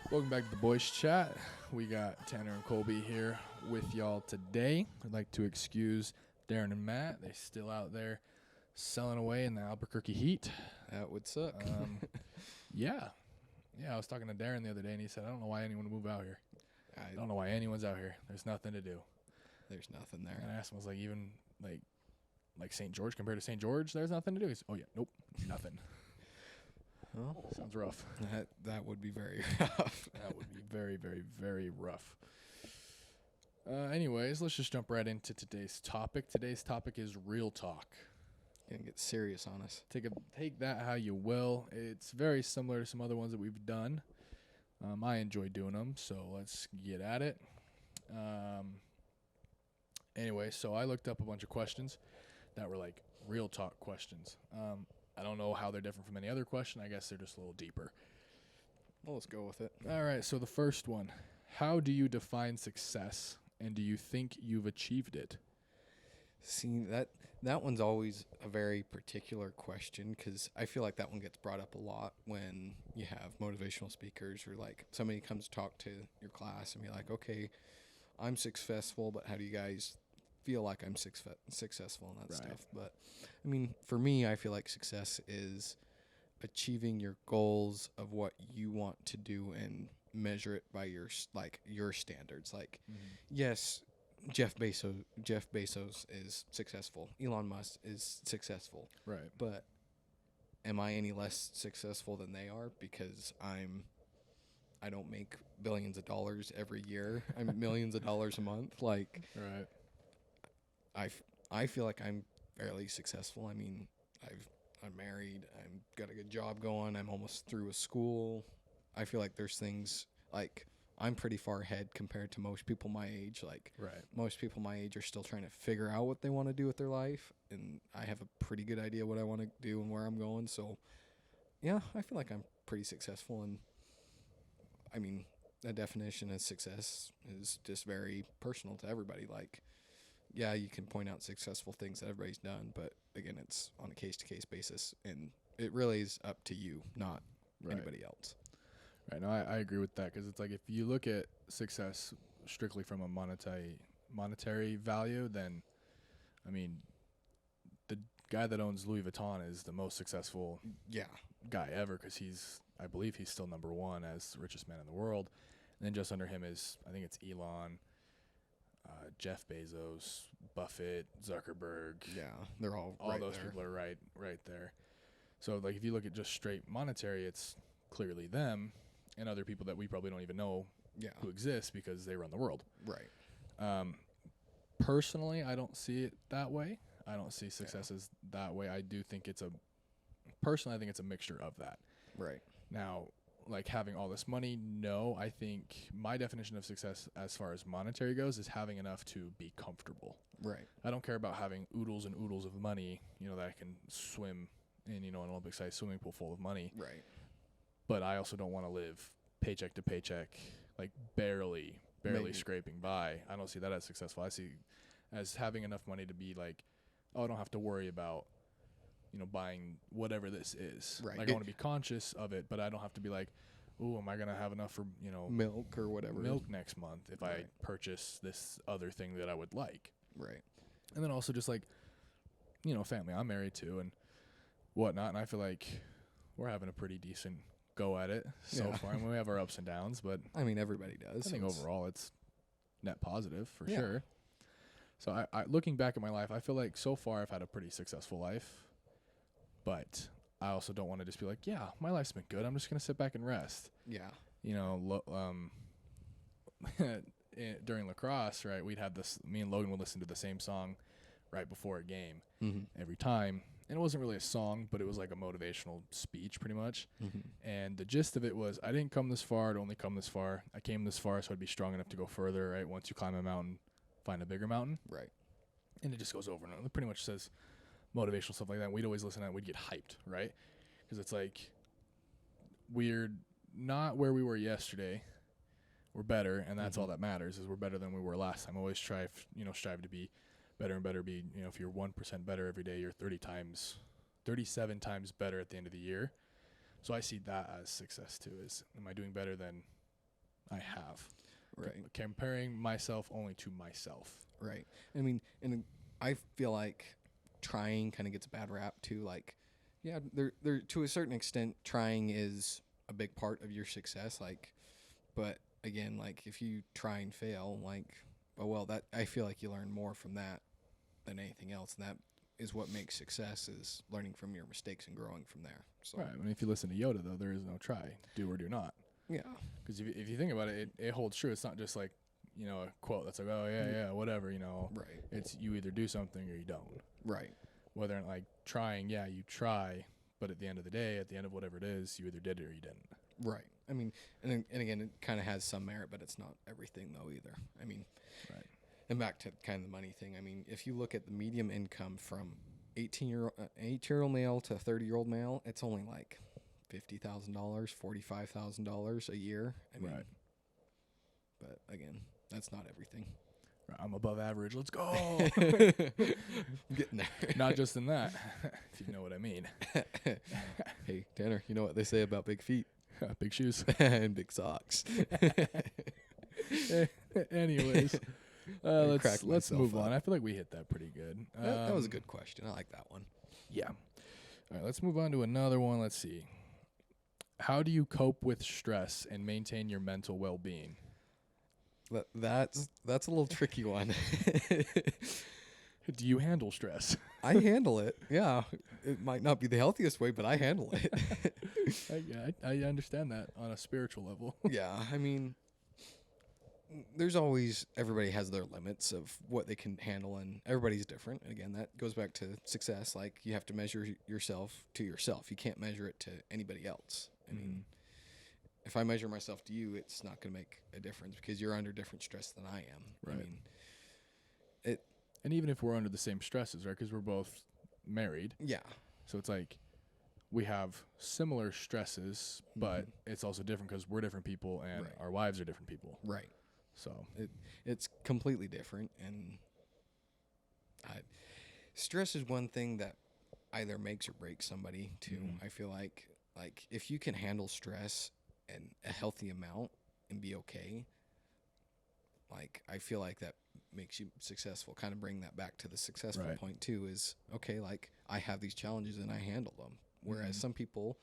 Welcome back to the Boys Chat. We got Tanner and Colby here with y'all today. I'd like to excuse Darren and Matt. They're still out there selling away in the Albuquerque heat. That would suck. Yeah. I was talking to Darren the other day, and he said, I don't know why anyone would move out here. I don't know why anyone's out here. There's nothing to do. There's nothing And I there. asked him, I was like, even like St. George compared to St. George, there's nothing to do. He's, oh, yeah, nope, nothing. Well, Sounds rough. that would be very rough. That would be very, very, very rough. Anyways, let's just jump right into today's topic. Today's topic is real talk. Gonna get serious on us. Take that how you will. It's very similar to some other ones that we've done. I enjoy doing them, so let's get at it. Anyway, so I looked up a bunch of questions that were like real talk questions. I don't know how they're different from any other question. I guess they're just a little deeper. Well, let's go with it. All right, so the first one. How do you define success, and do you think you've achieved it? See, that one's always a very particular question because I feel like that one gets brought up a lot when you have motivational speakers or like somebody comes to talk to your class and be like, okay, I'm successful, but how do you guys feel like I'm successful and that Right. stuff? But I mean, for me, I feel like success is achieving your goals of what you want to do and measure it by your standards. Like, yes, Jeff Bezos is successful. Elon Musk is successful. Right. But am I any less successful than they are because I don't make billions of dollars every year. I'm millions of dollars a month. Like, Right. I feel like I'm fairly successful. I mean, I'm married. I'm got a good job going. I'm almost through with school. I feel like there's things like I'm pretty far ahead compared to most people my age. Like, Right. most people my age are still trying to figure out what they want to do with their life, and I have a pretty good idea what I want to do and where I'm going. So, yeah, I feel like I'm pretty successful. And I mean, the definition of success is just very personal to everybody. Like, yeah, you can point out successful things that everybody's done, but again, it's on a case-to-case basis, and it really is up to you, not Right. anybody else. Right. No, I agree with that because it's like if you look at success strictly from a monetary value, then, I mean, the guy that owns Louis Vuitton is the most successful Yeah, guy ever because I believe he's still number one as the richest man in the world. And then just under him is, I think it's Elon, Jeff Bezos, Buffett, Zuckerberg. yeah, they're all All right those there. people are right there. So like if you look at just straight monetary, it's clearly them and other people that we probably don't even know Yeah, who exist because they run the world. right. Personally, I don't see it that way. I don't see success as that way. I do think personally, I think it's a mixture of that. Right. Now, like having all this money, no, I think my definition of success as far as monetary goes is having enough to be comfortable. Right. I don't care about having oodles and oodles of money, that I can swim in, an Olympic-sized swimming pool full of money. Right. But I also don't want to live paycheck to paycheck, like barely Maybe. scraping by. I don't see that as successful. I see as having enough money to be like, oh, I don't have to worry about, buying whatever this is. Right. Like I want to be conscious of it, but I don't have to be like, oh, am I going to have enough for, Milk or whatever. milk next month if I Right. purchase this other thing that I would like. Right. And then also just like, family. I'm married to and whatnot. And I feel like we're having a pretty decent go at it so Yeah. far. I mean, we have our ups and downs, but I mean, everybody does. I think so it's- overall it's net positive for Yeah. sure. So I looking back at my life, I feel like so far I've had a pretty successful life, but I also don't want to just be like, yeah, my life's been good. I'm just going to sit back and rest. Yeah. During lacrosse, right, we'd have this, me and Logan would listen to the same song right before a game every time. And it wasn't really a song, but it was like a motivational speech pretty much. And the gist of it was, I didn't come this far to only come this far. I came this far so I'd be strong enough to go further, right? Once you climb a mountain, find a bigger mountain. Right. And it just goes over and over. It pretty much says motivational stuff like that. We'd always listen to it. We'd get hyped, right? Because it's like we're not where we were yesterday. We're better, and that's all that matters is we're better than we were last time. Always strive to be better and better. If you're 1% better every day, you're 37 times better at the end of the year. So I see that as success too. Am I doing better than I have. Right. Comparing myself only to myself. Right. I mean, and I feel like trying kind of gets a bad rap too. Like, yeah, there to a certain extent, trying is a big part of your success. Like, but again, like if you try and fail, like, oh well, that I feel like you learn more from that than anything else, and that is what makes success is learning from your mistakes and growing from there. So Right. I mean, if you listen to Yoda, though, there is no try, do or do not. yeah, Because if you think about it, it holds true. It's not just like, a quote that's like, oh, yeah, whatever, right, It's you either do something or you don't. right, Whether, like, trying, yeah, you try, but at the end of the day, at the end of whatever it is, you either did it or you didn't. right. I mean, and again, it kind of has some merit, but it's not everything though either. I mean, Right. and back to kind of the money thing. I mean, if you look at the medium income from 8-year-old male to 30-year-old male, it's only like $50,000, $45,000 a year. I mean, Right. But again, that's not everything. Right, I'm above average. Let's go. I'm getting there. Not just in that, if you know what I mean. Hey, Tanner, you know what they say about big feet Big shoes. and big socks. Anyways, cracked let's myself move up. on. I feel like we hit that pretty good. That was a good question. I like that one. Yeah. All right, let's move on to another one. Let's see. How do you cope with stress and maintain your mental well-being? That's a little tricky one. Do you handle stress? I handle it. Yeah, it might not be the healthiest way, but I handle it. I understand that on a spiritual level. Yeah, I mean, there's always everybody has their limits of what they can handle, and everybody's different. And again, that goes back to success. Like you have to measure yourself to yourself. You can't measure it to anybody else. I mean, if I measure myself to you, it's not going to make a difference because you're under different stress than I am. Right. I mean, And even if we're under the same stresses, right? Because we're both married. yeah, So it's like we have similar stresses, but it's also different because we're different people and Right. our wives are different people. right. So It's completely different, and stress is one thing that either makes or breaks somebody too. I feel like if you can handle stress and a healthy amount and be okay, like I feel like that makes you successful. Kind of bring that back to the successful Right. point too is okay, like I have these challenges and I handle them. Whereas some people,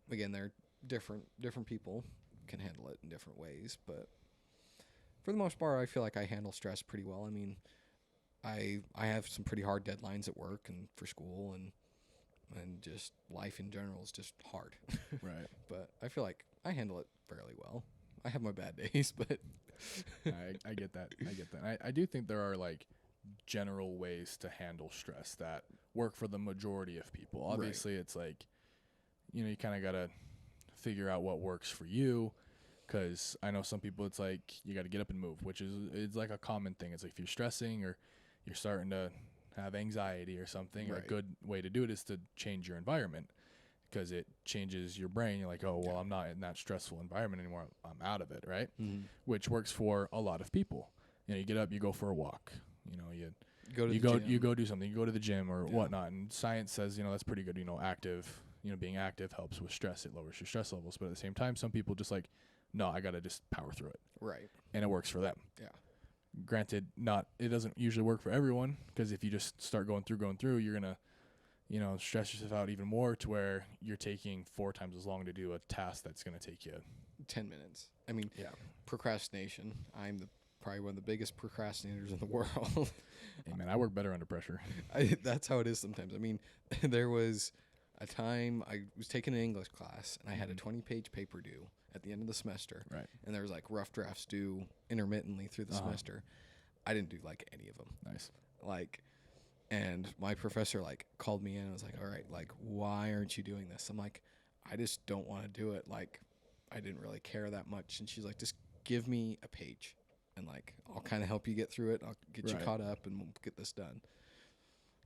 again, they're different people can handle it in different ways, but for the most part, I feel like I handle stress pretty well. I mean, I have some pretty hard deadlines at work and for school and just life in general is just hard. right. But I feel like I handle it fairly well. I have my bad days, but I get that. I do think there are like general ways to handle stress that work for the majority of people. Obviously, it's like, you kind of got to figure out what works for you. Because I know some people, it's like you got to get up and move, which it's like a common thing. It's like if you're stressing or you're starting to have anxiety or something, or a Right. good way to do it is to change your environment because it changes your brain. You're like, oh, well, I'm not in that stressful environment anymore. I'm out of it, right? Which works for a lot of people. You get up, you go for a walk. You go to you the go gym. you go do something. You go to the gym or Yeah. whatnot. And science says that's pretty good. Active. Being active helps with stress. It lowers your stress levels. But at the same time, some people just like, no, I gotta just power through it, Right. and it works for them. Yeah. Granted, it doesn't usually work for everyone because if you just start going through, you're gonna, stress yourself out even more to where you're taking 4 times as long to do a task that's gonna take you 10 minutes. I mean, Yeah. procrastination. I'm probably one of the biggest procrastinators in the world. Hey man, I work better under pressure. That's how it is sometimes. I mean, there was a time I was taking an English class and I had a 20-page paper due at the end of the semester. Right. And there was like rough drafts due intermittently through the semester. I didn't do like any of them. Nice. And my professor called me in and was like, all right, why aren't you doing this? I'm like, I just don't want to do it. I didn't really care that much. And she's like, just give me a page and I'll kind of help you get through it. I'll get you Right. caught up and we'll get this done.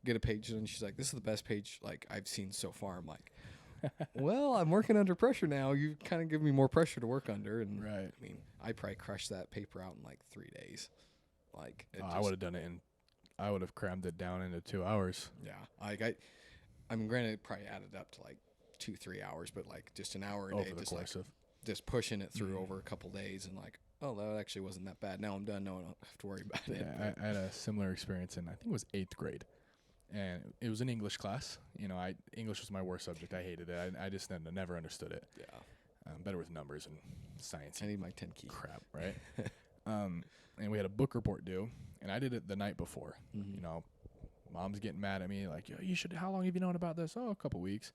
Get a page and she's like, this is the best page I've seen so far. I'm like, well, I'm working under pressure now. You kind of give me more pressure to work under. And Right. I mean, I probably crushed that paper out in 3 days. I would have done it I would have crammed it down into 2 hours. Yeah. I mean, granted, it probably added up to 2-3 hours, but just an hour a day, Over the just course of just pushing it through over a couple days and like, oh, that actually wasn't that bad. Now I'm done. No, I don't have to worry about it. Yeah, I had a similar experience in, I think it was 8th grade. And it was an English class. English was my worst subject. I hated it. I just never understood it. Yeah. I'm better with numbers and science. I need my 10 key. Crap, right? And we had a book report due, and I did it the night before. Mm-hmm. Mom's getting mad at me, like, yo, how long have you known about this? Oh, a couple weeks.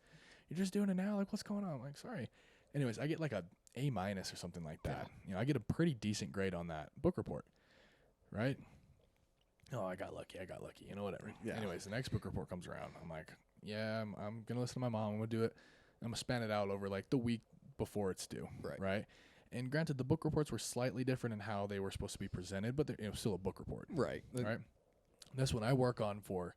You're just doing it now? Like, what's going on? I'm like, sorry. Anyways, I get like a A- or something like that. Yeah. I get a pretty decent grade on that book report, right? Oh, I got lucky, whatever. Yeah. Anyways, the next book report comes around. I'm like, yeah, I'm going to listen to my mom. I'm going to do it. I'm going to span it out over like the week before it's due. Right. And granted, the book reports were slightly different in how they were supposed to be presented, but they're still a book report. Right. Right. That's what I work on for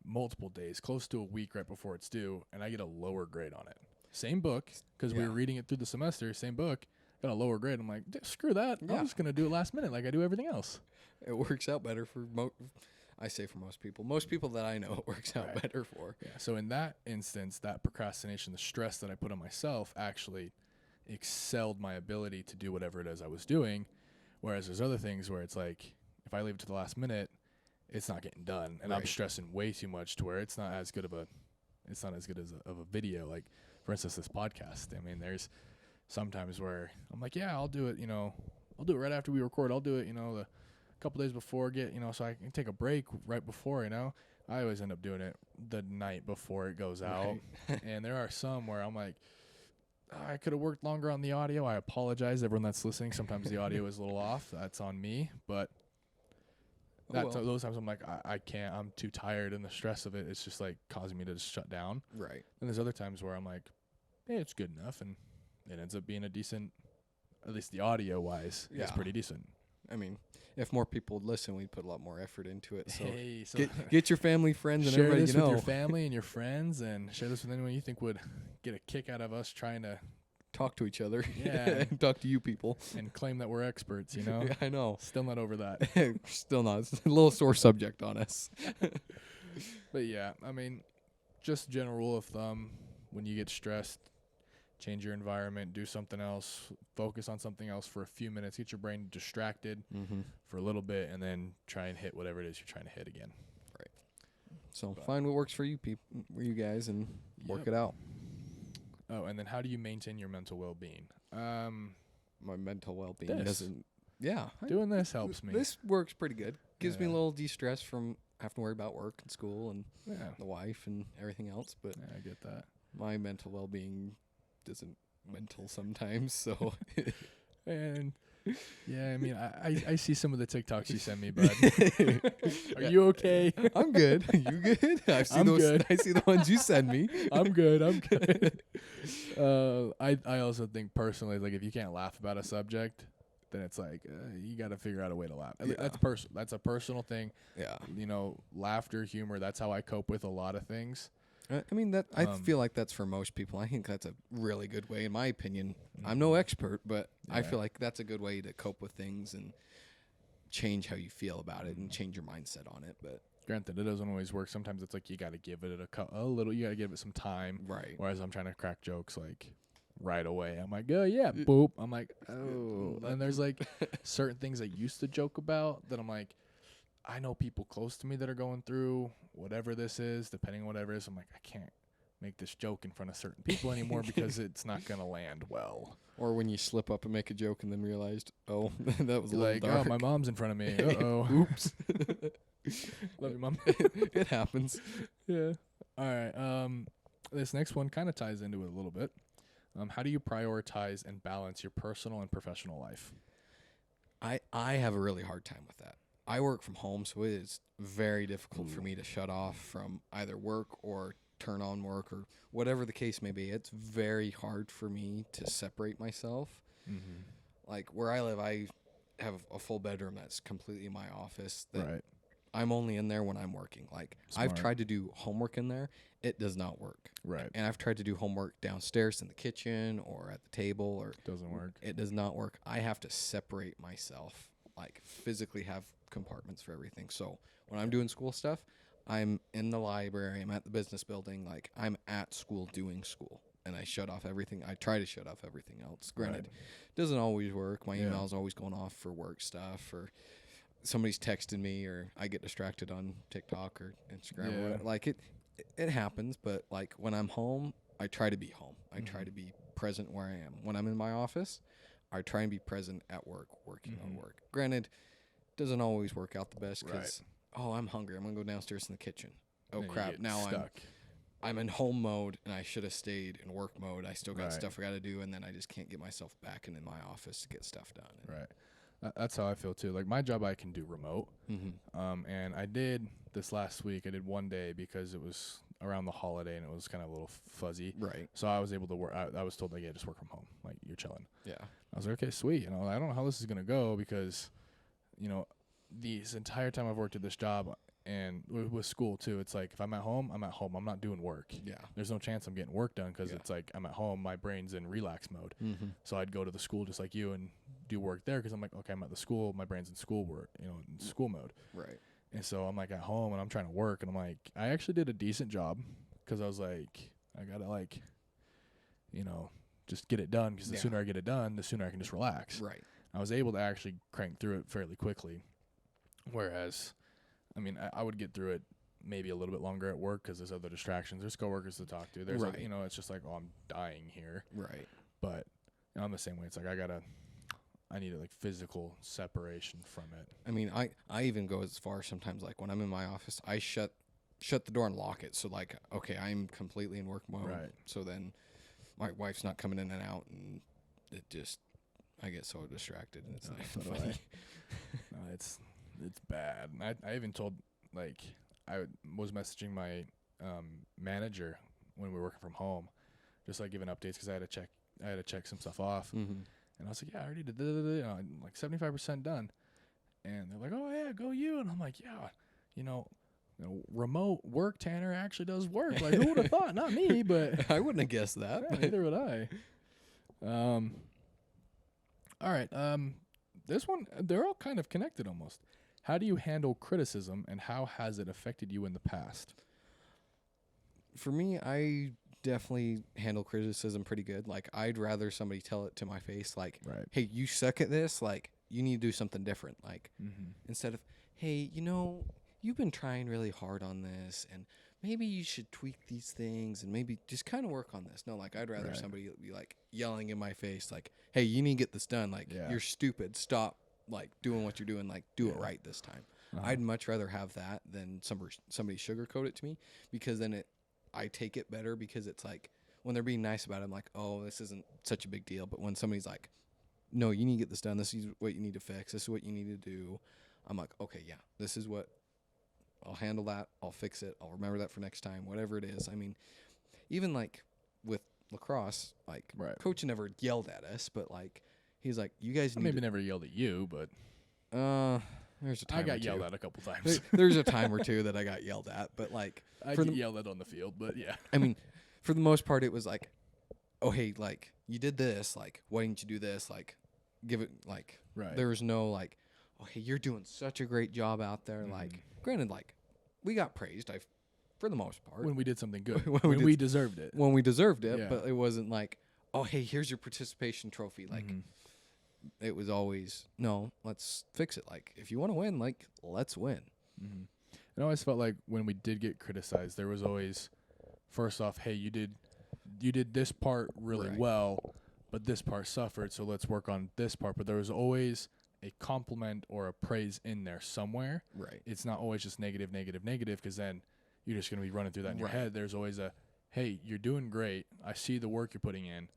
multiple days, close to a week right before it's due, and I get a lower grade on it. Same book, because we were reading it through the semester, same book, got a lower grade. I'm like, screw that. I'm just going to do it last minute like I do everything else. It works out better for I say for most people. Most people that I know it works out better for. Yeah. So in that instance, that procrastination, the stress that I put on myself actually excelled my ability to do whatever it is I was doing. Whereas there's other things where it's like, if I leave it to the last minute, it's not getting done. And I'm stressing way too much to where it's not as good as a video. Like, for instance, this podcast. I mean, there's sometimes where I'm like, yeah, I'll do it, I'll do it right after we record. I'll do it, the couple days before, so I can take a break right before, I always end up doing it the night before it goes out. And there are some where I'm like, I could have worked longer on the audio. I apologize, everyone that's listening. Sometimes the audio is a little off. That's on me. But those times I'm like, I can't. I'm too tired, and the stress of it, it's just like causing me to just shut down. Right. And there's other times where I'm like, hey, it's good enough, and it ends up being a decent, at least the audio wise, it's pretty decent. I mean, if more people would listen, we'd put a lot more effort into it. So, so get your family, friends, and share everybody this you know. with your family and your friends, and share this with anyone you think would get a kick out of us trying to talk to each other. Yeah. And talk to you people. And claim that we're experts, Yeah, I know. Still not over that. Still not. It's a little sore subject on us. But yeah, I mean, just general rule of thumb, when you get stressed, change your environment, do something else, focus on something else for a few minutes, get your brain distracted for a little bit, and then try and hit whatever it is you're trying to hit again. Right. So find what works for you guys, and work it out. Oh, and then how do you maintain your mental well-being? My mental well-being doesn't. Yeah. Doing this helps me. This works pretty good. Gives me a little de-stress from having to worry about work and school and the wife and everything else. But I get that. My mental well-being isn't mental sometimes, so. And yeah, I mean, I see some of the TikToks you send me, bud. Are you okay? I'm good. You good? I'm good. I see the ones you send me. I'm good. I also think personally, like, if you can't laugh about a subject, then it's like you got to figure out a way to laugh. That's a personal thing. Yeah. Laughter, humor. That's how I cope with a lot of things. I mean, that I feel like that's for most people. I think that's a really good way, in my opinion. I'm no expert, but I feel like that's a good way to cope with things and change how you feel about it and change your mindset on it. But granted, it doesn't always work. Sometimes it's like you got to give it a little. You got to give it some time. Right. Whereas I'm trying to crack jokes like right away. I'm like, oh yeah, boop. I'm like, oh. And there's like certain things I used to joke about that I'm like, I know people close to me that are going through whatever this is, depending on whatever it is. I'm like, I can't make this joke in front of certain people anymore because it's not going to land well. Or when you slip up and make a joke and then realized, oh, that was a like, little dark. Oh, my mom's in front of me. Uh-oh. Oops. Love you, Mom. It happens. Yeah. All right. This next one kind of ties into it a little bit. How do you prioritize and balance your personal and professional life? I have a really hard time with that. I work from home, so it is very difficult for me to shut off from either work or turn on work or whatever the case may be. It's very hard for me to separate myself. Mm-hmm. Like where I live, I have a full bedroom that's completely my office. Right. I'm only in there when I'm working. Like Smart. I've tried to do homework in there. It does not work. Right. And I've tried to do homework downstairs in the kitchen or at the table or doesn't work. It does not work. I have to separate myself, like physically have compartments for everything. So when I'm doing school stuff, I'm in the library, I'm at the business building, like I'm at school doing school. and I shut off everything. I try to shut off everything else. Right. Granted, it doesn't always work. My Yeah. email's always going off for work stuff, or somebody's texting me, or I get distracted on TikTok or Instagram. Yeah. Or whatever. Like it happens, but like when I'm home, I try to be home. I try Mhm. to be present where I am. When I'm in my office, I try and be present at work, working on Mhm. work. Granted, doesn't always work out the best Right. because I'm hungry. I'm gonna go downstairs in the kitchen. Oh And you crap! get Now stuck. I'm in home mode and I should have stayed in work mode. I still got Right. stuff I got to do, and then I just can't get myself back into my office to get stuff done. Right. That's how I feel too. Like my job, I can do remote. Mm-hmm. And I did this last week. I did one day because it was around the holiday and it was kind of a little fuzzy. Right. So I was able to work. I was told like, yeah, just work from home. Like you're chilling. Yeah. I was like, okay, sweet. You know, I don't know how this is gonna go because, you know, this entire time I've worked at this job and with school too, it's like if I'm at home, I'm at home. I'm not doing work. Yeah. There's no chance I'm getting work done because Yeah. it's like I'm at home. My brain's in relax mode. Mm-hmm. So I'd go to the school just like you and do work there because I'm like, okay, I'm at the school. My brain's in school work, you know, in school mode. Right. And so I'm like at home and I'm trying to work and I'm like, I actually did a decent job because I was like, I gotta like, you know, just get it done because the Yeah. sooner I get it done, the sooner I can just relax. Right. I was able to actually crank through it fairly quickly. Whereas, I mean, I would get through it maybe a little bit longer at work because there's other distractions. There's coworkers to talk to. There's, Right. you know, it's just like, oh, I'm dying here. Right. But you know, I'm the same way. It's like I need like physical separation from it. I mean, I even go as far sometimes, like when I'm in my office, I shut the door and lock it. So like, okay, I'm completely in work mode. Right. So then my wife's not coming in and out, and it just, I get so distracted, and it's Oh, not so do funny. No, it's bad. And I even told like I was messaging my manager when we were working from home, just like giving updates because I had to check some stuff off. Mm-hmm. And I was like, yeah, I already did I'm like 75% done. And they're like, oh yeah, go you. And I'm like, yeah, you know, remote work, Tanner actually does work. Like who would have thought? Not me, but I wouldn't have guessed that. yeah, neither would I. All right. This one, they're all kind of connected almost. How do you handle criticism, and how has it affected you in the past? For me, I definitely handle criticism pretty good. Like, I'd rather somebody tell it to my face, like, Right. hey, you suck at this. Like, you need to do something different. Like, Mm-hmm. instead of, hey, you know, you've been trying really hard on this, and maybe you should tweak these things, and maybe just kind of work on this. No, like, I'd rather Right. somebody be like yelling in my face, like, hey, you need to get this done. Like, Yeah. you're stupid. Stop, like, doing what you're doing. Like, do it Yeah. right this time. Uh-huh. I'd much rather have that than somebody sugarcoat it to me, because then I take it better, because it's like when they're being nice about it, I'm like, oh, this isn't such a big deal. But when somebody's like, no, you need to get this done. This is what you need to fix. This is what you need to do. I'm like, okay, yeah, this is what I'll handle that. I'll fix it. I'll remember that for next time, whatever it is. I mean, even like with lacrosse, like Right. coach never yelled at us, but like, he's like, you guys I need maybe never yelled at you, but there's a time I got or yelled two. at a couple times. There's a time or two that I got yelled at, but like, I for get the- yelled at on the field, but yeah. I mean, for the most part, it was like, oh, hey, like, you did this. Like, why didn't you do this? Like, give it, like, Right. there was no, like, oh, hey, you're doing such a great job out there. Mhm. Like, granted, like, we got praised, for the most part, when we did something good, When when we we, did- deserved it. when we deserved it, Yeah. but it wasn't like, oh, hey, here's your participation trophy. Like, Mhm. it was always, no, let's fix it. Like, if you want to win, like, let's win. Mm-hmm. It always felt like when we did get criticized, there was always, first off, hey, you did this part really Right. well, but this part suffered, so let's work on this part. But there was always a compliment or a praise in there somewhere. Right. It's not always just negative, because then you're just going to be running through that in your Right. head. There's always a, hey, you're doing great. I see the work you're putting in,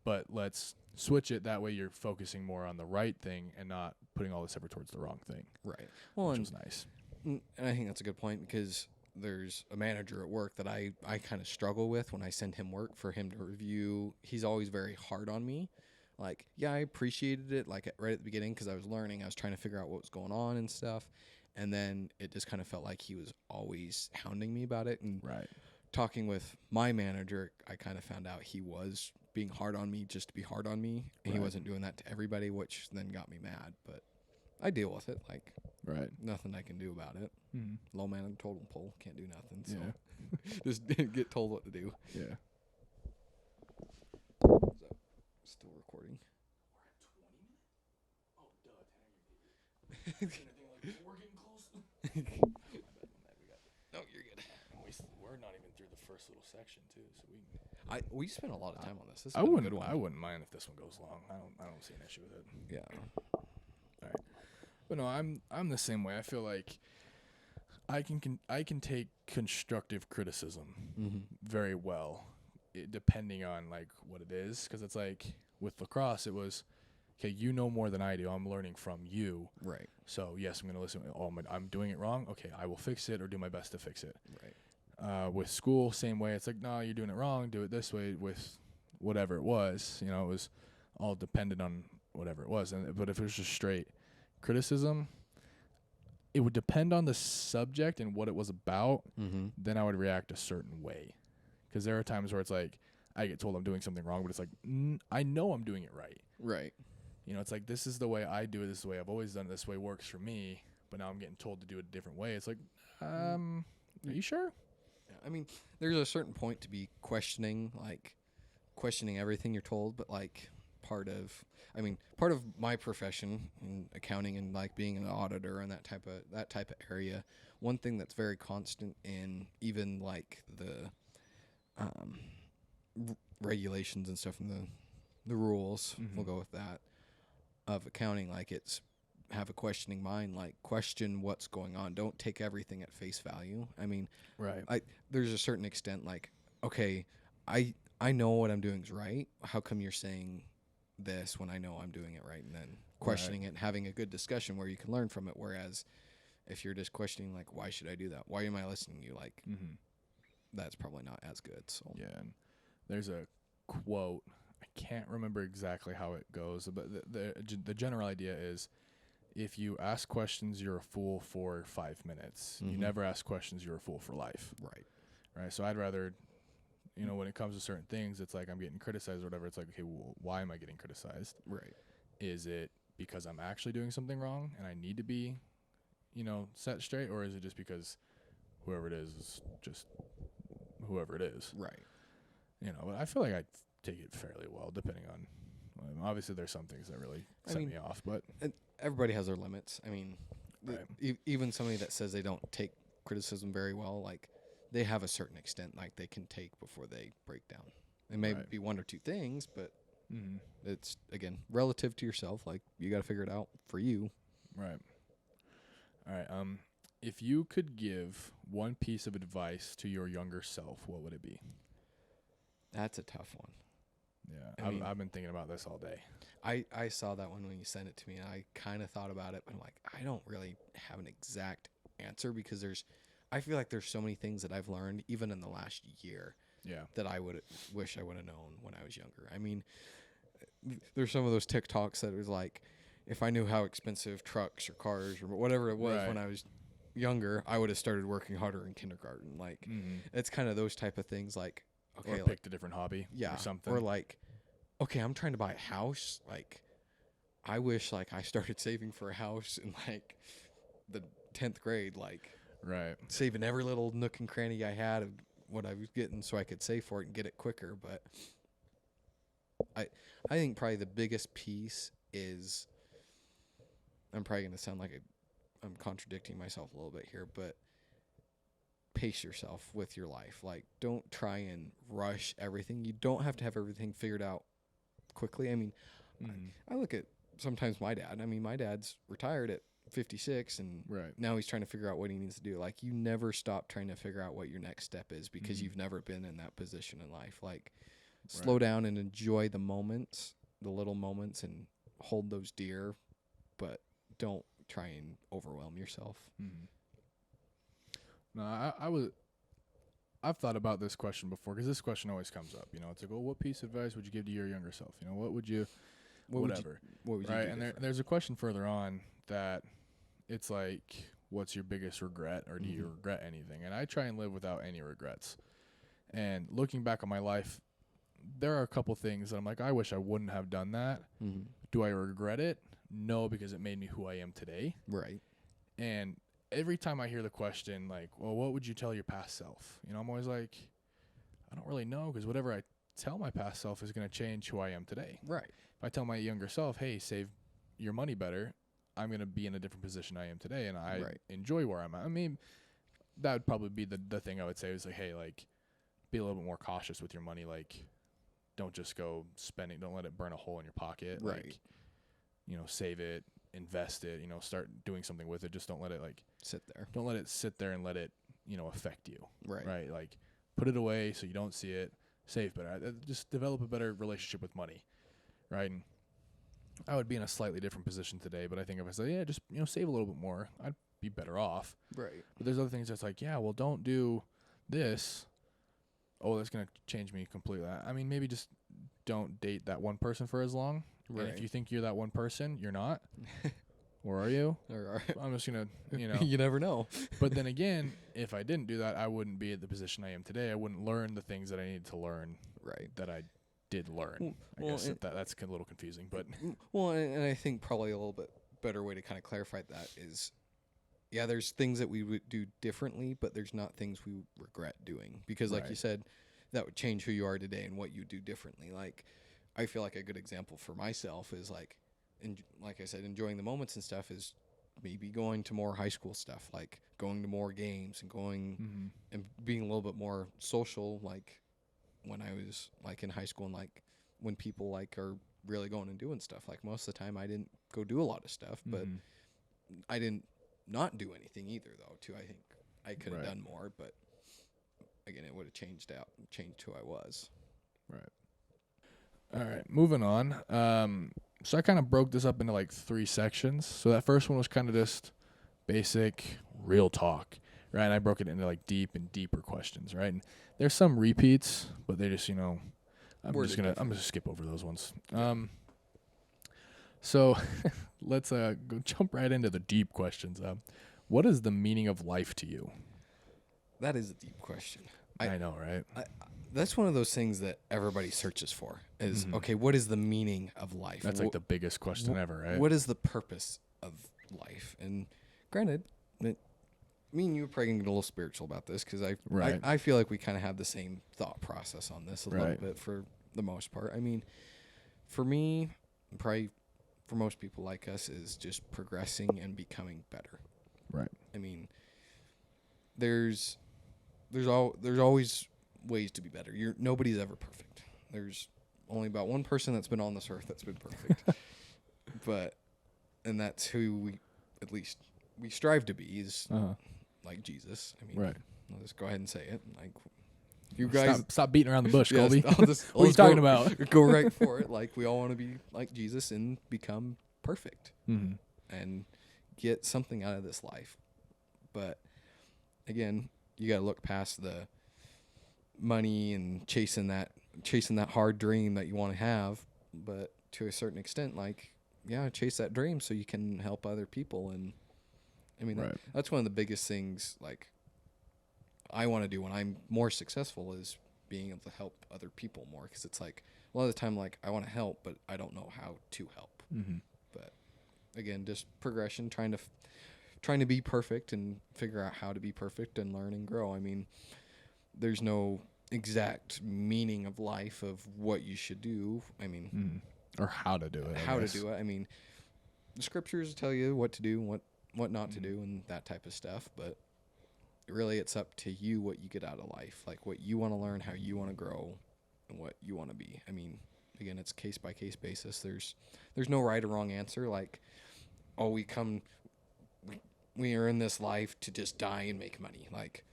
but let's switch it. That way you're focusing more on the right thing and not putting all this effort towards the wrong thing, Right. Well, which and was nice. And I think that's a good point, because there's a manager at work that I kind of struggle with when I send him work for him to review. He's always very hard on me. Like, yeah, I appreciated it, like, right at the beginning, because I was learning. I was trying to figure out what was going on and stuff. And then it just kind of felt like he was always hounding me about it. And Right. talking with my manager, I kind of found out he was being hard on me just to be hard on me. And he Right. wasn't doing that to everybody, which then got me mad. But I deal with it. Like, Right. nothing I can do about it. Mm-hmm. Low man on totem pole, can't do nothing. So Yeah. just get told what to do. Yeah. Still recording. Oh, duh, Tanner, we're getting close. No, you're good. We're not even through the first little section too, so We spent a lot of time on this. This I has been a wouldn't. good one. I wouldn't mind if this one goes long. I don't see an issue with it. Yeah. But no, I'm the same way. I feel like I can take constructive criticism very well, depending on like what it is. Because it's like with lacrosse, it was, okay, you know more than I do. I'm learning from you. Right. So yes, I'm gonna listen. Oh, I'm doing it wrong. Okay, I will fix it or do my best to fix it. Right. With school, same way. It's like, no, you're doing it wrong. Do it this way. With whatever it was, it was all dependent on whatever it was. But if it was just straight criticism, it would depend on the subject and what it was about. Then I would react a certain way. Because there are times where it's like I get told I'm doing something wrong, but it's like I know I'm doing it right. Right. It's like, this is the way I do it. This is the way I've always done it. This way works for me. But now I'm getting told to do it a different way. It's like, are you sure? Yeah, I mean, there's a certain point to be questioning everything you're told, but like part of my profession in accounting and like being an auditor and that type of area, one thing that's very constant in even like the regulations and stuff and the rules, we'll go with that, of accounting, like it's have a questioning mind, like question what's going on. Don't take everything at face value. I mean, right. There's a certain extent like, okay, I know what I'm doing is right. How come you're saying this when I know I'm doing it right? And then questioning it and having a good discussion where you can learn from it. Whereas if you're just questioning like, why should I do that? Why am I listening to you? Like, that's probably not as good. So yeah, and there's a quote. I can't remember exactly how it goes, but the general idea is, if you ask questions, you're a fool for 5 minutes. You never ask questions, you're a fool for life. Right. So I'd rather, when it comes to certain things, it's like I'm getting criticized or whatever. It's like, okay, well, why am I getting criticized? Right. Is it because I'm actually doing something wrong and I need to be, set straight? Or is it just because whoever it is just whoever it is? Right. But I feel like I take it fairly well, depending on, obviously there's some things that really set me off, but everybody has their limits. I mean, even somebody that says they don't take criticism very well, like they have a certain extent like they can take before they break down. It may be one or two things, but it's again relative to yourself. Like you got to figure it out for you. Right. All right. If you could give one piece of advice to your younger self, what would it be? That's a tough one. Yeah, I've been thinking about this all day. I saw that one when you sent it to me, and I kind of thought about it, but I'm like, I don't really have an exact answer because I feel like there's so many things that I've learned even in the last year that I would wish I would have known when I was younger. I mean, there's some of those TikToks that was like, if I knew how expensive trucks or cars or whatever it was when I was younger, I would have started working harder in kindergarten. Like, it's kind of those type of things like, okay, or picked a different hobby or something. Or like, okay, I'm trying to buy a house. Like, I wish like I started saving for a house in like the 10th grade, like saving every little nook and cranny I had of what I was getting so I could save for it and get it quicker. But I think probably the biggest piece is, I'm probably going to sound like I'm contradicting myself a little bit here, but pace yourself with your life. Like, don't try and rush everything. You don't have to have everything figured out quickly. I mean, I look at sometimes my dad. I mean, my dad's retired at 56 and now he's trying to figure out what he needs to do. Like, you never stop trying to figure out what your next step is because you've never been in that position in life. Like, slow down and enjoy the moments, the little moments, and hold those dear, but don't try and overwhelm yourself. No, I've thought about this question before because this question always comes up. It's like, well, what piece of advice would you give to your younger self? What would you, what would you do? And there's a question further on that it's like, what's your biggest regret, or do you regret anything? And I try and live without any regrets. And looking back on my life, there are a couple things that I'm like, I wish I wouldn't have done that. Do I regret it? No, because it made me who I am today. Right. And every time I hear the question, like, well, what would you tell your past self? I'm always like, I don't really know, because whatever I tell my past self is going to change who I am today. Right. If I tell my younger self, hey, save your money better, I'm going to be in a different position I am today, and I enjoy where I'm at. I mean, that would probably be the thing I would say is like, hey, like, be a little bit more cautious with your money. Like, don't just go spending. Don't let it burn a hole in your pocket. Right. Like, save it, invest it, start doing something with it. Just don't let it, like, sit there. Don't let it sit there and let it, affect you. Right. Right. Like, put it away so you don't see it. Save better. Just develop a better relationship with money. Right. And I would be in a slightly different position today, but I think if I said, yeah, just, save a little bit more, I'd be better off. Right. But there's other things that's like, yeah, well, don't do this. Oh, that's going to change me completely. I mean, maybe just don't date that one person for as long. Right. And if you think you're that one person, you're not. Or are you? I'm just going to, You never know. But then again, if I didn't do that, I wouldn't be at the position I am today. I wouldn't learn the things that I needed to learn. Right. That I did learn. I guess that's a little confusing. But well, and I think probably a little bit better way to kind of clarify that is, yeah, there's things that we would do differently, but there's not things we regret doing. Because like you said, that would change who you are today and what you do differently. Like, I feel like a good example for myself is like I said, enjoying the moments and stuff is maybe going to more high school stuff, like going to more games and going and being a little bit more social, like when I was like in high school and like when people like are really going and doing stuff. Like most of the time I didn't go do a lot of stuff, but I didn't not do anything either though, too. I think I could have done more, but again, it would have changed who I was. Right. All right, moving on. So I kind of broke this up into like 3 sections. So that first one was kind of just basic, real talk, right? And I broke it into like deep and deeper questions, right? And there's some repeats, but they just, I'm just gonna skip over those ones. So let's go jump right into the deep questions. What is the meaning of life to you? That is a deep question. I know, right? That's one of those things that everybody searches for is, okay, what is the meaning of life? That's like the biggest question ever, right? What is the purpose of life? And granted, me and you are probably going to get a little spiritual about this because I feel like we kind of have the same thought process on this a little bit for the most part. I mean, for me, probably for most people like us, is just progressing and becoming better. Right. I mean, there's always ways to be better. Nobody's ever perfect. There's only about one person that's been on this earth that's been perfect. And that's who we strive to be is like Jesus. I mean, I'll just go ahead and say it. Like, you guys stop beating around the bush, Colby. What are you talking about? Go right for it. Like, we all want to be like Jesus and become perfect and get something out of this life. But again, you got to look past the money and chasing that hard dream that you want to have, but to a certain extent, like, chase that dream so you can help other people. And I mean, that's one of the biggest things, like, I want to do when I'm more successful is being able to help other people more, because it's like a lot of the time, like, I want to help, but I don't know how to help. But again, just progression, trying to be perfect and figure out how to be perfect and learn and grow. I mean, there's no exact meaning of life of what you should do. I mean, or how to do it. I mean, the scriptures tell you what to do and what not to do and that type of stuff, but really it's up to you what you get out of life, like what you want to learn, how you want to grow, and what you want to be. I mean, again, it's case by case basis. There's no right or wrong answer. Like, we are in this life to just die and make money. Like,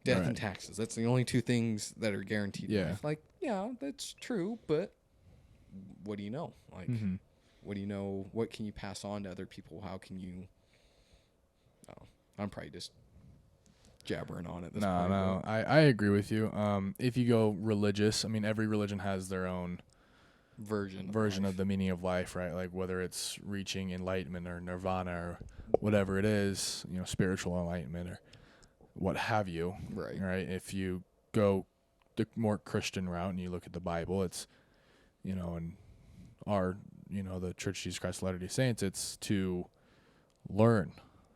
death and taxes. That's the only 2 things that are guaranteed in life. Like, yeah, that's true, but what do you know? Like, what do you know? What can you pass on to other people? How can you... Oh, I'm probably just jabbering on at this point. No, I agree with you. If you go religious, I mean, every religion has their own version of the meaning of life, right? Like, whether it's reaching enlightenment or nirvana or whatever it is, spiritual enlightenment or what have you. Right. If you go the more Christian route and you look at the Bible, it's, and our, the Church of Jesus Christ of Latter-day Saints, it's to learn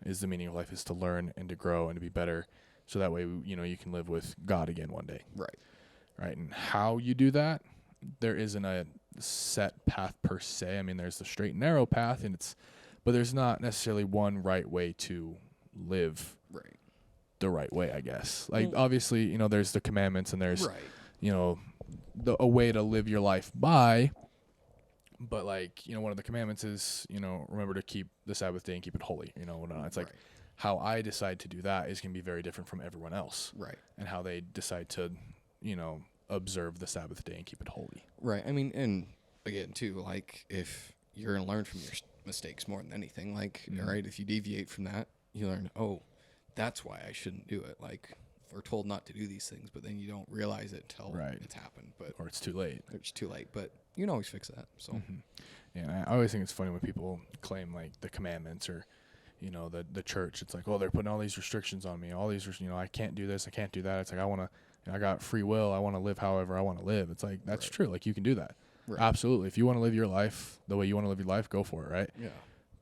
is the meaning of life, is to learn and to grow and to be better. So that way, you can live with God again one day. Right. And how you do that, there isn't a set path per se. I mean, there's the straight and narrow path, but there's not necessarily one right way to live Right. the right way, I guess. Like, Well- obviously, there's the commandments and there's, Right. a way to live your life by. But, like, one of the commandments is, remember to keep the Sabbath day and keep it holy. It's like Right. how I decide to do that is going to be very different from everyone else. Right. And how they decide to, observe the Sabbath day and keep it holy. Right. I mean, and again, too, like, if you're going to learn from your mistakes more than anything, like, Mhm. all right, if you deviate from that, you learn, oh, that's why I shouldn't do it. Like, we're told not to do these things, but then you don't realize it until Right. it's happened. But Or it's too late. it's too late. But you can always fix that. So, Mhm. Yeah, and I always think it's funny when people claim, like, the commandments or, the church. It's like, oh, they're putting all these restrictions on me. All these, I can't do this, I can't do that. It's like, I got free will. I want to live however I want to live. It's like, that's Right. true. Like, you can do that. Right. Absolutely. If you want to live your life the way you want to live your life, go for it, right? Yeah.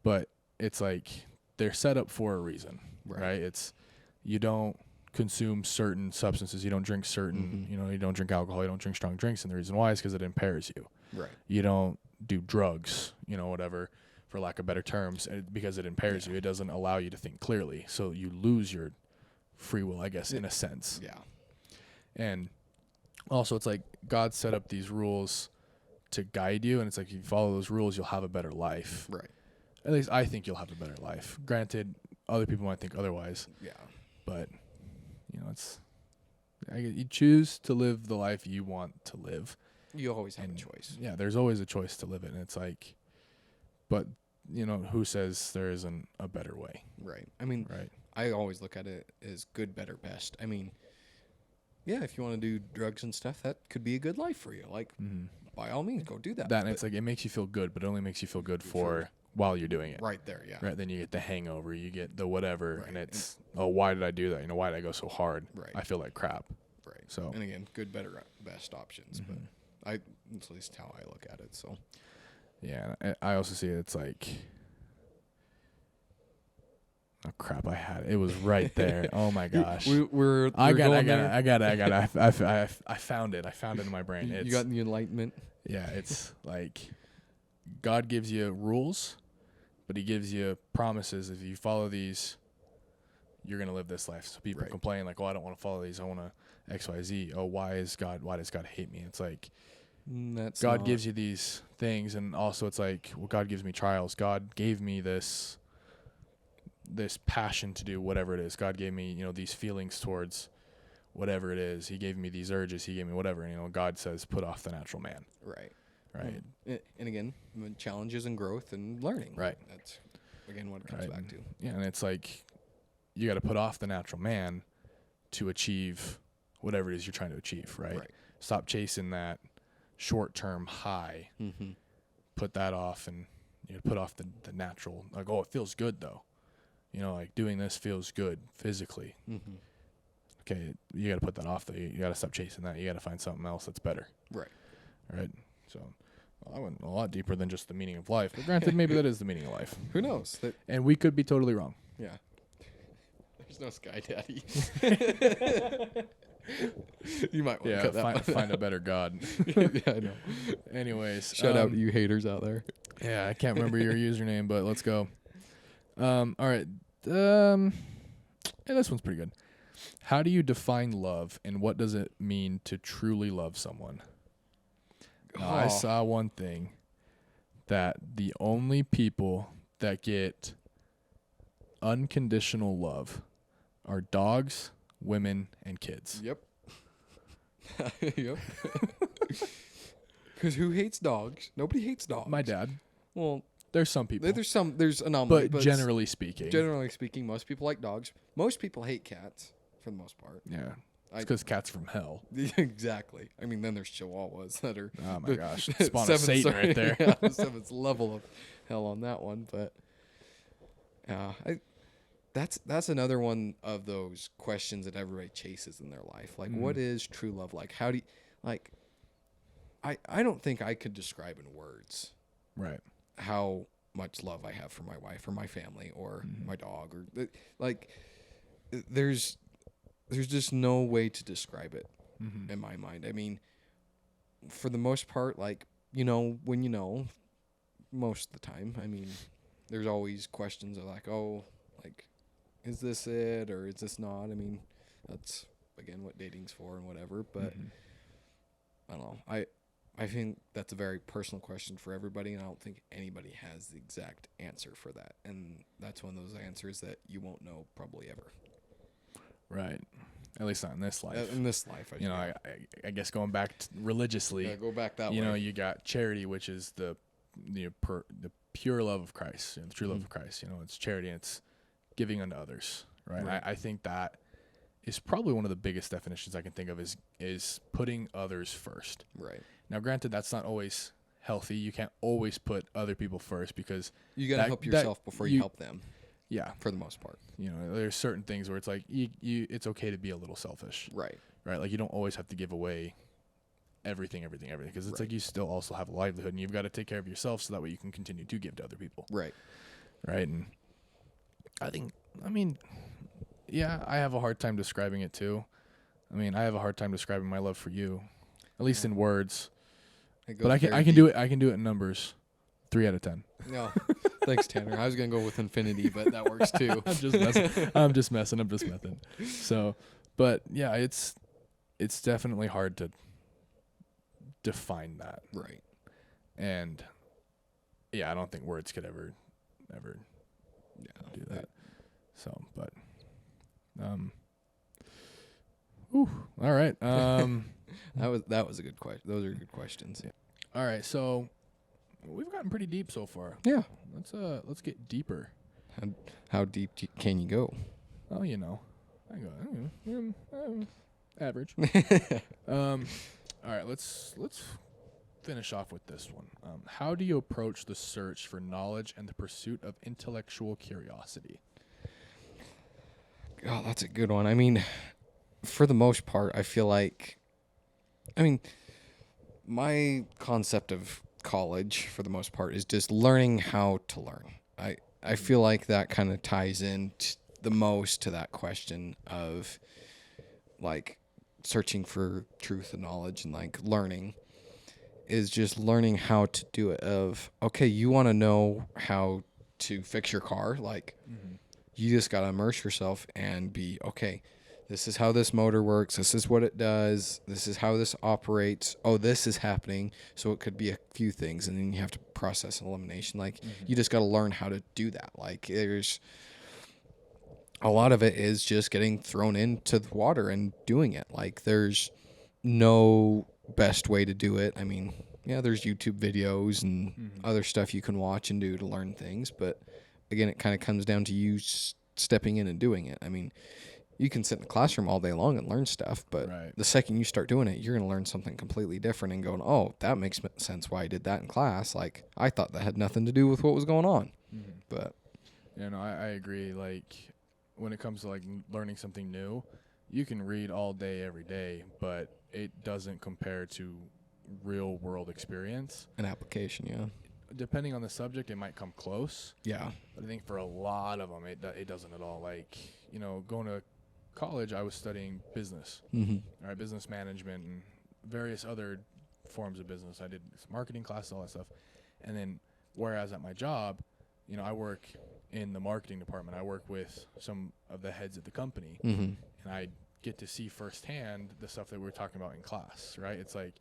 But it's like they're set up for a reason, Right. right? It's you don't consume certain substances. You don't drink certain, Mhm. you don't drink alcohol. You don't drink strong drinks. And the reason why is because it impairs you. Right. You don't do drugs, whatever, for lack of better terms, because it impairs Yeah. you. It doesn't allow you to think clearly. So you lose your free will, I guess, in a sense. Yeah. And also, it's like God set up these rules to guide you. And it's like, if you follow those rules, you'll have a better life. Right. At least I think you'll have a better life. Granted, other people might think otherwise, Yeah. but you choose to live the life you want to live. You always have And a choice. Yeah, there's always a choice to live it, and it's like, but who says there isn't a better way, Right. I mean, right? I always look at it as good, better, best. I mean, yeah, if you want to do drugs and stuff, that could be a good life for you. Like, Mm-hmm. by all means, go do that. That and But it's like it makes you feel good, but it only makes you feel good For- while you're doing it. right there, yeah. Right, then you get the hangover, you get the whatever, Right. and it's why did I do that? Why did I go so hard? Right. I feel like crap. Right. So And again, good, better, best options. Mhm. But that's at least how I look at it. So, yeah, I also see it's like, oh crap, I had it. It was right there. Oh my gosh, we're I got going there. it. I found it. I found it in my brain. You It's, got the enlightenment. yeah, it's like God gives you rules, but He gives you promises. If you follow these, you're gonna live this life. So people Right. complain like, "Oh, I don't want to follow these. I want to X, Y, Z." Oh, why does God hate me? It's like That's God not- gives you these things, and also it's like, well, God gives me trials. God gave me this passion to do whatever it is. God gave me, these feelings towards whatever it is. He gave me these urges. He gave me whatever. And, God says, put off the natural man. Right. Right. And again, challenges and growth and learning. Right. That's, again, what it comes Right. back to. Yeah. And it's like, you got to put off the natural man to achieve whatever it is you're trying to achieve. Right. Right. Stop chasing that short-term high. Mm-hmm. Put that off and put off the natural. Like, oh, it feels good though. Like doing this feels good physically. Mm-hmm. Okay, you got to put that off though. You got to stop chasing that. You got to find something else that's better. Right. Right. So I went a lot deeper than just the meaning of life. But granted, maybe that is the meaning of life. Who knows? That, And we could be totally wrong. yeah. There's no Sky Daddy. You might want to Yeah, cut that one find a out. better God. Yeah, I know. Anyways, Shout out to you haters out there. Yeah, I can't remember your username, but let's go. All right. Yeah, this one's pretty good. How do you define love, and what does it mean to truly love someone? Now, I Oh. saw one thing that the only people that get unconditional love are dogs, women, and kids. Yep. Yep. Because who hates dogs? Nobody hates dogs. My dad. Well, There's some people, there's anomalies, but generally speaking, generally speaking, most people like dogs. Most people hate cats for the most part. yeah, I- it's because cats from hell. Exactly. I mean, then there's chihuahuas that are Oh my the gosh, spawn of Satan right there. Yeah, the seventh level of hell on that one, but yeah, that's another one of those questions that everybody chases in their life. Like, what is true love like? How do you like? I don't think I could describe in words Right. how much love I have for my wife or my family or my dog or like. There's just no way to describe it Mm-hmm. in my mind. I mean, for the most part, like, when most of the time, I mean, there's always questions of like, oh, like, is this it or is this not? I mean, that's, again, what dating's for and whatever. But I don't know. I think that's a very personal question for everybody, and I don't think anybody has the exact answer for that. And that's one of those answers that you won't know probably ever. Right. At least not in this life. In this life, I guess going back religiously, go back that way. You got charity, which is the pure love of Christ, the true love of Christ. It's charity and it's giving unto others, right? I think that is probably one of the biggest definitions I can think of is putting others first. Right. Now, granted, that's not always healthy. You can't always put other people first because you got to help yourself before you help them. Yeah. For the most part. There's certain things where it's like it's okay to be a little selfish. Right. Right. Like you don't always have to give away everything because it's like you still also have a livelihood and you've got to take care of yourself so that way you can continue to give to other people. Right. Right. And I have a hard time describing it too. I have a hard time describing my love for you, at least in words. But I can do it. I can do it in numbers. 3 out of 10. No, thanks, Tanner. I was gonna go with infinity, but that works too. I'm just messing. So, but yeah, it's definitely hard to define that. Right. And yeah, I don't think words could ever do that. So, but all right. That was a good question. Those are good questions. Yeah. All right. So we've gotten pretty deep so far. Yeah. Let's get deeper. How deep can you go? Oh, I go average. All right. Let's finish off with this one. How do you approach the search for knowledge and the pursuit of intellectual curiosity? Oh, that's a good one. I mean, for the most part, I feel like, my concept of college, for the most part, is just learning how to learn. I feel like that kind of ties in the most to that question of, like, searching for truth and knowledge and, like, learning is just learning how to do it. Of, okay, you want to know how to fix your car, like, you just got to immerse yourself and be, okay, this is how this motor works. This is what it does. This is how this operates. Oh, this is happening. So it could be a few things. And then you have to process and elimination. Like, you just got to learn how to do that. Like, there's a lot of it is just getting thrown into the water and doing it. Like, there's no best way to do it. I mean, yeah, there's YouTube videos and other stuff you can watch and do to learn things. But again, it kind of comes down to you stepping in and doing it. I mean, you can sit in the classroom all day long and learn stuff, but the second you start doing it, you're going to learn something completely different and going, oh, that makes sense why I did that in class. Like, I thought that had nothing to do with what was going on. But I agree. Like, when it comes to like learning something new, you can read all day, every day, but it doesn't compare to real world experience. An application, yeah. Depending on the subject, it might come close. Yeah. But I think for a lot of them, it doesn't at all. Like, going to college, I was studying business, all right, business management and various other forms of business. I did some marketing classes, all that stuff. And then whereas at my job, I work in the marketing department. I work with some of the heads of the company and I get to see firsthand the stuff that we were talking about in class, right? It's like,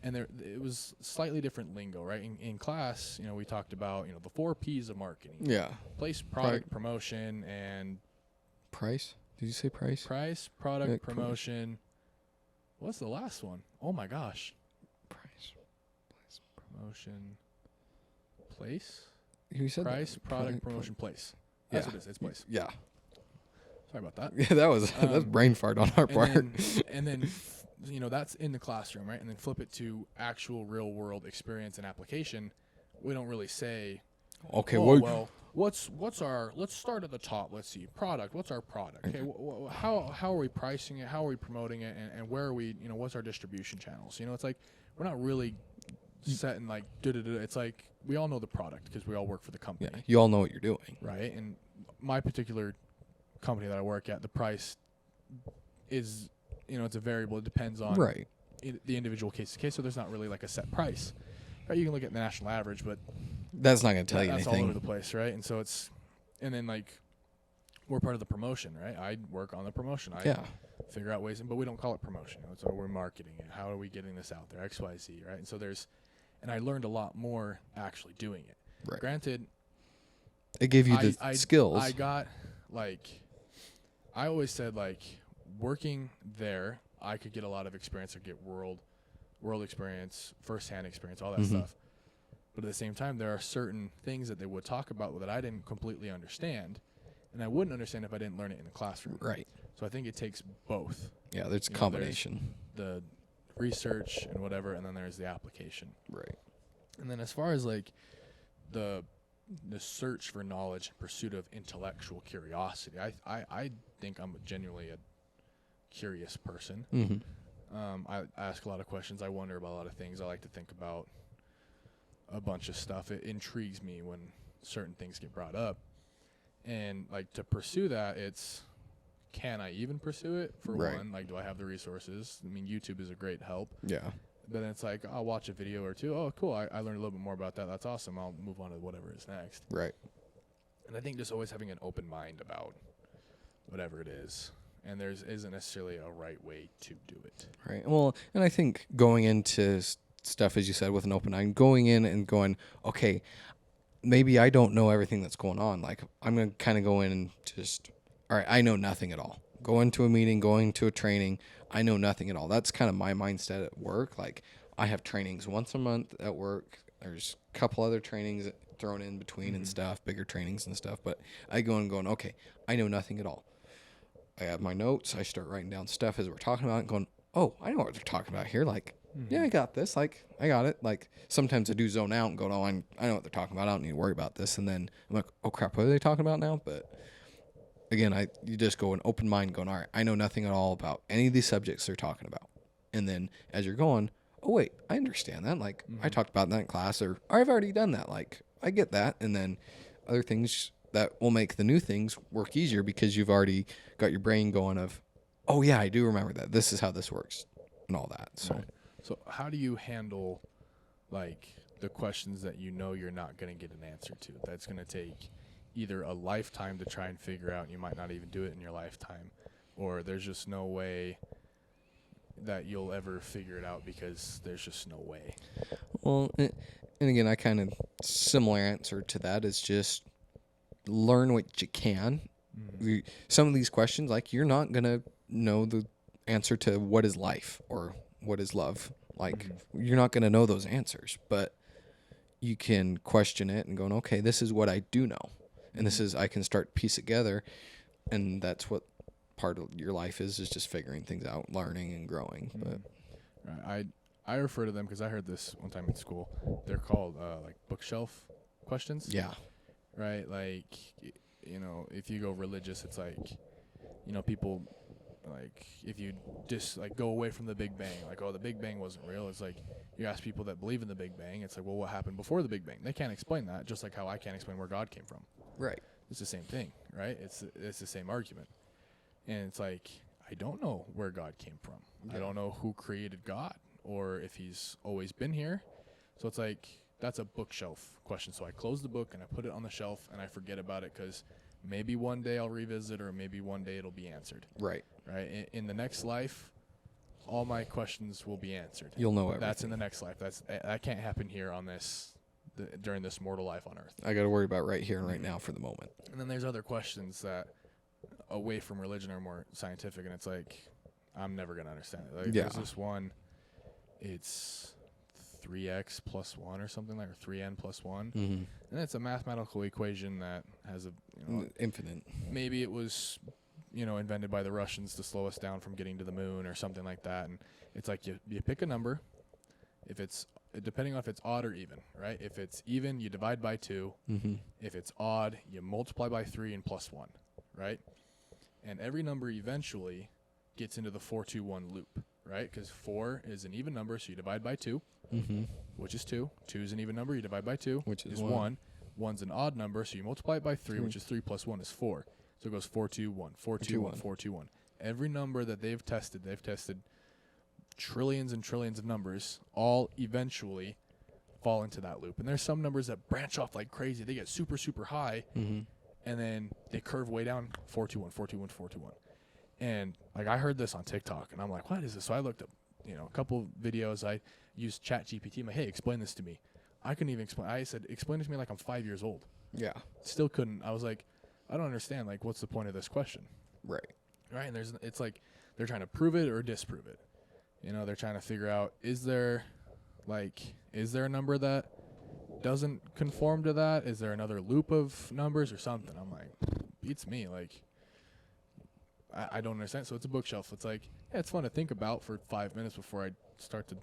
and it was slightly different lingo, right? In class, we talked about, the 4 P's of marketing. Yeah. Place, product, promotion, and price. Did you say price? Price, product, promotion. What's the last one? Oh my gosh. Price, promotion, place. You said price, product, promotion, place. That's what it is. It's place. Yeah. Sorry about that. Yeah, that was that's brain fart on our part. And then that's in the classroom, right? And then flip it to actual real world experience and application. We don't really say, okay, let's start at the top. Let's see, product. What's our product? Okay, how are we pricing it? How are we promoting it? And where are we? What's our distribution channels? It's like we're not really set in like It's like we all know the product because we all work for the company. Yeah, you all know what you're doing, right? And my particular company that I work at, the price is, it's a variable. It depends on the individual case to case. So there's not really like a set price, right? You can look at the national average, but That's not going to tell you that's anything. all over the place, right? And so and then like we're part of the promotion, right? I work on the promotion. I figure out ways, but we don't call it promotion. So we're marketing it. How are we getting this out there? X, Y, Z, right? And so and I learned a lot more actually doing it. Right. Granted, it gave you the skills. I got I always said like working there, I could get a lot of experience or get world experience, firsthand experience, all that stuff. But at the same time, there are certain things that they would talk about that I didn't completely understand, and I wouldn't understand if I didn't learn it in the classroom. Right. So I think it takes both. Yeah, there's a combination. There's the research and whatever, and then there's the application. Right. And then as far as like the search for knowledge and pursuit of intellectual curiosity, I think I'm genuinely a curious person. I ask a lot of questions. I wonder about a lot of things. I like to think about a bunch of stuff. It intrigues me when certain things get brought up. And like to pursue that, can I even pursue it? For one, like, do I have the resources? I mean, YouTube is a great help. Yeah. But then it's like, I'll watch a video or two. Oh, cool. I learned a little bit more about that. That's awesome. I'll move on to whatever is next. Right. And I think just always having an open mind about whatever it is. And there isn't necessarily a right way to do it. Right. Well, and I think going into stuff, as you said, with an open mind, going in and going, okay, maybe I don't know everything that's going on. Like, I'm going to kind of go in and just, all right, I know nothing at all. Go into a meeting, going to a training, I know nothing at all. That's kind of my mindset at work. Like, I have trainings once a month at work. There's a couple other trainings thrown in between and stuff, bigger trainings and stuff. But I go and going, okay, I know nothing at all. I have my notes. I start writing down stuff as we're talking about it, going, oh, I know what they're talking about here. Like, yeah, I got this. Like, I got it. Like, sometimes I do zone out and go, oh, I know what they're talking about. I don't need to worry about this. And then I'm like, oh, crap, what are they talking about now? But again, you just go an open mind going, all right, I know nothing at all about any of these subjects they're talking about. And then as you're going, oh, wait, I understand that. Like, I talked about that in class, or I've already done that. Like, I get that. And then other things that will make the new things work easier because you've already got your brain going of, oh, yeah, I do remember that. This is how this works and all that. So, So how do you handle, like, the questions that you know you're not going to get an answer to? That's going to take either a lifetime to try and figure out, and you might not even do it in your lifetime, or there's just no way that you'll ever figure it out because there's just no way. Well, and again, I kind of similar answer to that is just learn what you can. Some of these questions, like, you're not going to know the answer to what is life or what is love. Like, you're not going to know those answers, but you can question it and going, okay, this is what I do know. And this is, I can start to piece it together. And that's what part of your life is just figuring things out, learning and growing. But Right. I refer to them because I heard this one time in school. They're called like bookshelf questions. yeah, Right. Like, you know, if you go religious, it's like, you know, people, like, if you just like go away from the Big Bang, like, oh, the Big Bang wasn't real. It's like you ask people that believe in the Big Bang. It's like, well, what happened before the Big Bang? They can't explain that, just like how I can't explain where God came from. right. It's the same thing, right? It's the same argument. And it's like, I don't know where God came from. I don't know who created God or if he's always been here. So it's like, that's a bookshelf question. So I close the book and I put it on the shelf and I forget about it because maybe one day I'll revisit, or maybe one day it'll be answered. Right. Right. In the next life, all my questions will be answered. You'll know everything. That's in the next life. That can't happen here on during this mortal life on Earth. I got to worry about right here and right now for the moment. And then there's other questions that away from religion are more scientific, and it's like, I'm never going to understand it. Like, there's this one, it's 3x plus 1 or something like, or 3n plus 1. And it's a mathematical equation that has Infinite. Maybe it was, invented by the Russians to slow us down from getting to the moon or something like that. And it's like you pick a number. If it's, depending on if it's odd or even, right? If it's even, you divide by 2. If it's odd, you multiply by 3 and plus 1, right? And every number eventually gets into the 4-2-1 loop, right? Because 4 is an even number, so you divide by 2, which is 2. 2 is an even number, you divide by 2, which is 1. 1's an odd number, so you multiply it by 3, which is 3 plus 1 is 4. So it goes 4-2-1, 4-2-1, 4-2-1. Every number that they've tested trillions and trillions of numbers all eventually fall into that loop. And there's some numbers that branch off like crazy. They get super, super high, Mm-hmm. and then they curve way down, 421, 421, 421. And, like, I heard this on TikTok, and I'm like, what is this? So I looked up, a couple videos. I used ChatGPT. I'm like, hey, explain this to me. I couldn't even explain. I said, explain it to me like I'm 5 years old. Yeah. Still couldn't. I was like, I don't understand. Like, what's the point of this question? Right. Right? And it's like they're trying to prove it or disprove it. They're trying to figure out, is there a number that doesn't conform to that? Is there another loop of numbers or something? I'm like, beats me. Like, I don't understand. So it's a bookshelf. It's like, yeah, it's fun to think about for 5 minutes before I start to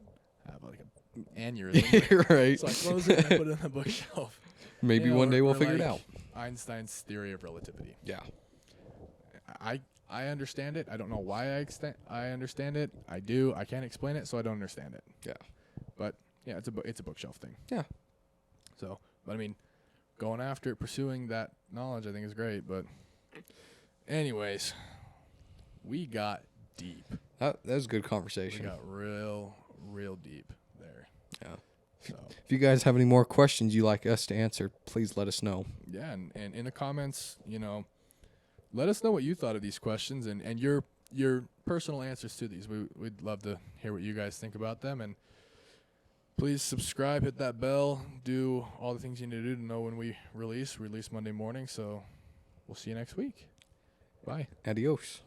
have like an aneurysm. Right. So I close it and I put it in the bookshelf. Maybe one day we'll figure it out. Einstein's theory of relativity. Yeah. I understand it. I don't know why I understand it. I do. I can't explain it, so I don't understand it. Yeah. But yeah, it's a bookshelf thing. Yeah. So, but I mean, going after it, pursuing that knowledge, I think is great. But, anyways, we got deep. That was a good We conversation. got real deep there. Yeah. So If you guys have any more questions you'd like us to answer, please let us know. yeah, and in the comments, let us know what you thought of these questions and your personal answers to these. We'd love to hear what you guys think about them. And please subscribe, hit that bell, do all the things you need to do to know when we release. Release Monday morning. So we'll see you next week. Bye. Adios.